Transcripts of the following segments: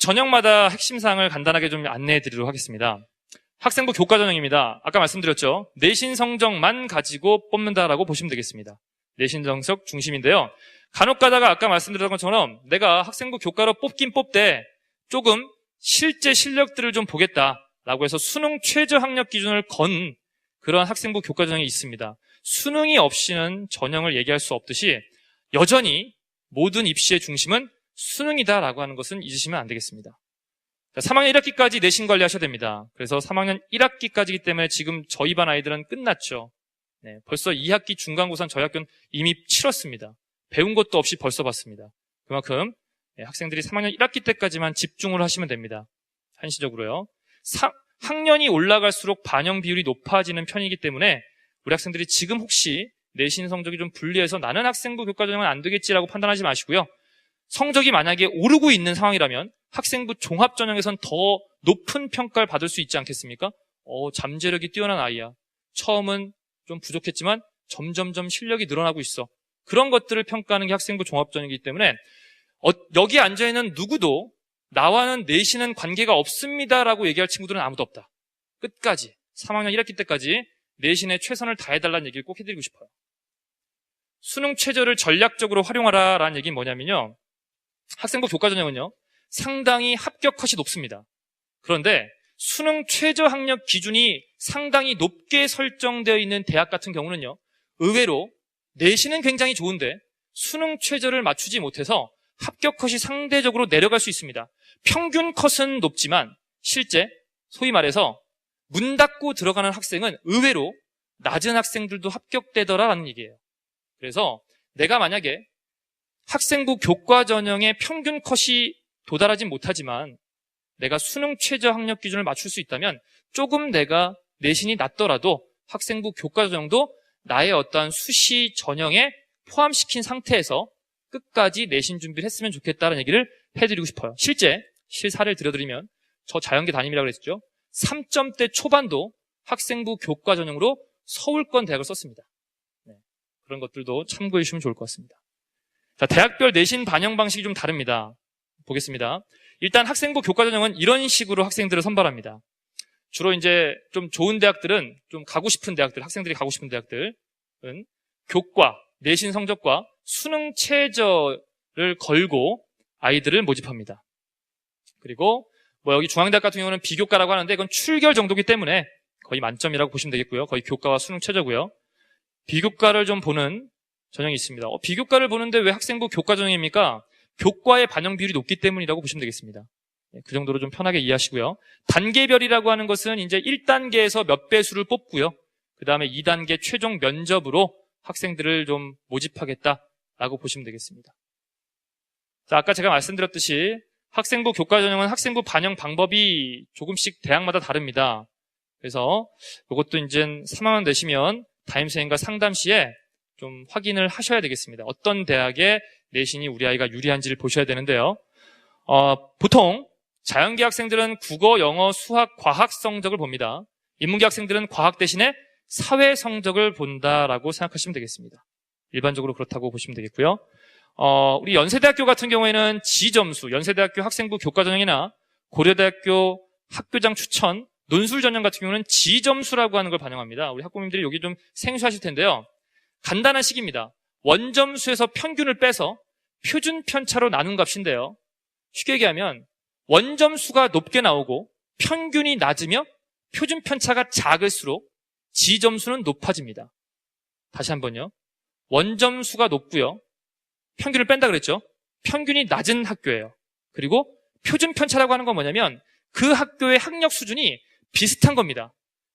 전형마다 핵심 사항을 간단하게 좀 안내해 드리도록 하겠습니다. 학생부 교과 전형입니다. 아까 말씀드렸죠. 내신 성적만 가지고 뽑는다라고 보시면 되겠습니다. 내신 성적 중심인데요. 간혹 가다가 아까 말씀드렸던 것처럼 내가 학생부 교과로 뽑긴 뽑되 조금 실제 실력들을 좀 보겠다라고 해서 수능 최저 학력 기준을 건 그런 학생부 교과 전형이 있습니다. 수능이 없이는 전형을 얘기할 수 없듯이 여전히 모든 입시의 중심은 수능이다라고 하는 것은 잊으시면 안 되겠습니다. 3학년 1학기까지 내신 관리하셔야 됩니다. 그래서 3학년 1학기까지이기 때문에 지금 저희 반 아이들은 끝났죠. 네, 벌써 2학기 중간고사는 저희 학교는 이미 치렀습니다. 배운 것도 없이 벌써 봤습니다. 그만큼 학생들이 3학년 1학기 때까지만 집중을 하시면 됩니다. 한시적으로요. 학년이 올라갈수록 반영 비율이 높아지는 편이기 때문에 우리 학생들이 지금 혹시 내신 성적이 좀 불리해서 나는 학생부 교과 전형은 안 되겠지라고 판단하지 마시고요. 성적이 만약에 오르고 있는 상황이라면 학생부 종합 전형에선 더 높은 평가를 받을 수 있지 않겠습니까? 잠재력이 뛰어난 아이야. 처음은 좀 부족했지만 점점점 실력이 늘어나고 있어. 그런 것들을 평가하는 게 학생부 종합 전형이기 때문에 여기 앉아있는 누구도 나와는 내신은 관계가 없습니다라고 얘기할 친구들은 아무도 없다. 끝까지 3학년 1학기 때까지 내신에 최선을 다해달라는 얘기를 꼭 해드리고 싶어요. 수능 최저를 전략적으로 활용하라라는 얘기는 뭐냐면요. 학생부 교과 전형은요. 상당히 합격 컷이 높습니다. 그런데 수능 최저 학력 기준이 상당히 높게 설정되어 있는 대학 같은 경우는요. 의외로 내신은 굉장히 좋은데 수능 최저를 맞추지 못해서 합격 컷이 상대적으로 내려갈 수 있습니다. 평균 컷은 높지만 실제 소위 말해서 문 닫고 들어가는 학생은 의외로 낮은 학생들도 합격되더라라는 얘기예요. 그래서 내가 만약에 학생부 교과 전형의 평균 컷이 도달하진 못하지만 내가 수능 최저 학력 기준을 맞출 수 있다면 조금 내가 내신이 낮더라도 학생부 교과 전형도 나의 어떠한 수시 전형에 포함시킨 상태에서 끝까지 내신 준비를 했으면 좋겠다는 얘기를 해드리고 싶어요. 실사를 들려드리면 저 자연계 담임이라고 그랬죠. 3점대 초반도 학생부 교과 전형으로 서울권 대학을 썼습니다. 네, 그런 것들도 참고해 주시면 좋을 것 같습니다. 자, 대학별 내신 반영 방식이 좀 다릅니다. 보겠습니다. 일단 학생부 교과 전형은 이런 식으로 학생들을 선발합니다. 주로 이제 좀 좋은 대학들은 좀 가고 싶은 대학들, 학생들이 가고 싶은 대학들은 교과, 내신 성적과 수능 최저를 걸고 아이들을 모집합니다. 그리고 여기 중앙대학 같은 경우는 비교과라고 하는데 이건 출결 정도이기 때문에 거의 만점이라고 보시면 되겠고요. 거의 교과와 수능 최저고요. 비교과를 좀 보는 전형이 있습니다. 비교과를 보는데 왜 학생부 교과 전형입니까? 교과의 반영 비율이 높기 때문이라고 보시면 되겠습니다. 그 정도로 좀 편하게 이해하시고요. 단계별이라고 하는 것은 이제 1단계에서 몇 배수를 뽑고요. 그 다음에 2단계 최종 면접으로 학생들을 좀 모집하겠다라고 보시면 되겠습니다. 자, 아까 제가 말씀드렸듯이 학생부 교과 전형은 학생부 반영 방법이 조금씩 대학마다 다릅니다. 그래서 이것도 이제 3학년 되시면 담임선생님과 상담 시에 좀 확인을 하셔야 되겠습니다. 어떤 대학의 내신이 우리 아이가 유리한지를 보셔야 되는데요. 보통 자연계 학생들은 국어, 영어, 수학, 과학 성적을 봅니다. 인문계 학생들은 과학 대신에 사회 성적을 본다라고 생각하시면 되겠습니다. 일반적으로 그렇다고 보시면 되겠고요. 우리 연세대학교 같은 경우에는 지점수, 연세대학교 학생부 교과 전형이나 고려대학교 학교장 추천, 논술 전형 같은 경우는 지점수라고 하는 걸 반영합니다. 우리 학부모님들이 여기 좀 생소하실 텐데요. 간단한 식입니다. 원점수에서 평균을 빼서 표준 편차로 나눈 값인데요. 쉽게 얘기하면 원점수가 높게 나오고 평균이 낮으며 표준 편차가 작을수록 지점수는 높아집니다. 다시 한번요. 원점수가 높고요. 평균을 뺀다 그랬죠. 평균이 낮은 학교예요. 그리고 표준 편차라고 하는 건 뭐냐면 그 학교의 학력 수준이 비슷한 겁니다.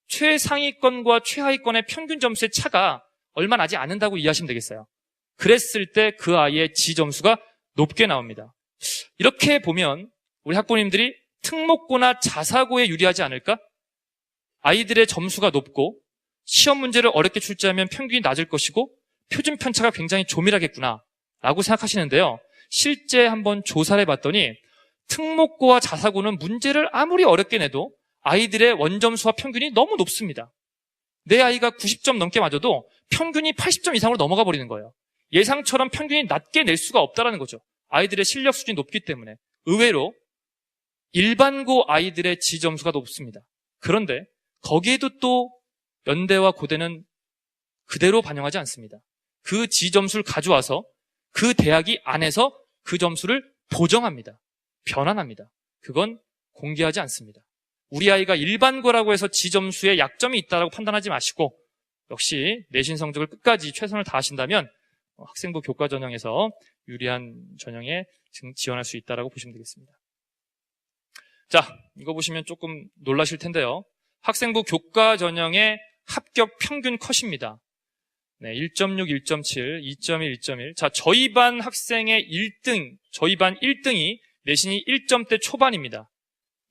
최상위권과 최하위권의 평균 점수의 차가 얼마 나지 않는다고 이해하시면 되겠어요. 그랬을 때 그 아이의 지점수가 높게 나옵니다. 이렇게 보면 우리 학부모님들이 특목고나 자사고에 유리하지 않을까? 아이들의 점수가 높고 시험 문제를 어렵게 출제하면 평균이 낮을 것이고 표준 편차가 굉장히 조밀하겠구나 라고 생각하시는데요. 실제 한번 조사를 해봤더니 특목고와 자사고는 문제를 아무리 어렵게 내도 아이들의 원점수와 평균이 너무 높습니다. 내 아이가 90점 넘게 맞아도 평균이 80점 이상으로 넘어가 버리는 거예요. 예상처럼 평균이 낮게 낼 수가 없다는 거죠. 아이들의 실력 수준이 높기 때문에 의외로 일반고 아이들의 지점수가 높습니다. 그런데 거기에도 또 연대와 고대는 그대로 반영하지 않습니다. 그 지점수를 가져와서 그 대학이 안에서 그 점수를 보정합니다. 변환합니다. 그건 공개하지 않습니다. 우리 아이가 일반고라고 해서 지점수에 약점이 있다고 판단하지 마시고 역시 내신 성적을 끝까지 최선을 다하신다면 학생부 교과 전형에서 유리한 전형에 지원할 수 있다고 보시면 되겠습니다. 자, 이거 보시면 조금 놀라실 텐데요. 학생부 교과 전형의 합격 평균 컷입니다. 네, 1.6, 1.7, 2.1, 2.1. 자, 저희 반 학생의 1등, 저희 반 1등이 내신이 1점대 초반입니다.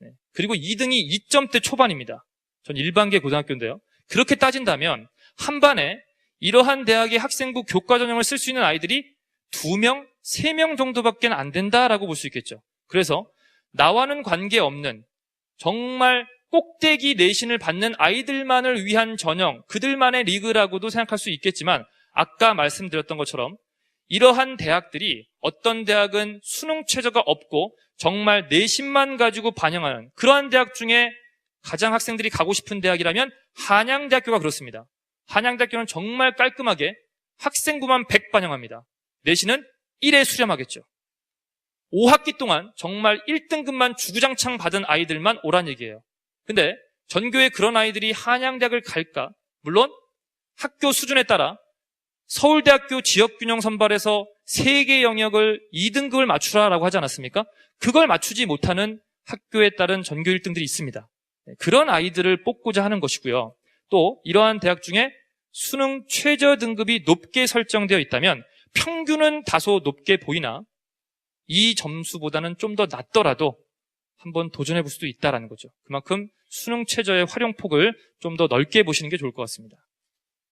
네, 그리고 2등이 2점대 초반입니다. 전 일반계 고등학교인데요. 그렇게 따진다면 한 반에 이러한 대학의 학생부 교과 전형을 쓸 수 있는 아이들이 2명, 3명 정도밖에 안 된다라고 볼 수 있겠죠. 그래서 나와는 관계없는 정말 꼭대기 내신을 받는 아이들만을 위한 전형, 그들만의 리그라고도 생각할 수 있겠지만 아까 말씀드렸던 것처럼 이러한 대학들이 어떤 대학은 수능 최저가 없고 정말 내신만 가지고 반영하는 그러한 대학 중에 가장 학생들이 가고 싶은 대학이라면 한양대학교가 그렇습니다. 한양대학교는 정말 깔끔하게 학생부만 100 반영합니다. 내신은 1에 수렴하겠죠. 5학기 동안 정말 1등급만 주구장창 받은 아이들만 오란 얘기예요. 근데 전교에 그런 아이들이 한양대학을 갈까? 물론 학교 수준에 따라 서울대학교 지역균형 선발에서 3개 영역을 2등급을 맞추라라고 하지 않았습니까? 그걸 맞추지 못하는 학교에 따른 전교 1등들이 있습니다. 그런 아이들을 뽑고자 하는 것이고요. 또 이러한 대학 중에 수능 최저 등급이 높게 설정되어 있다면 평균은 다소 높게 보이나 이 점수보다는 좀 더 낮더라도 한번 도전해 볼 수도 있다는 거죠. 그만큼 수능 최저의 활용폭을 좀 더 넓게 보시는 게 좋을 것 같습니다.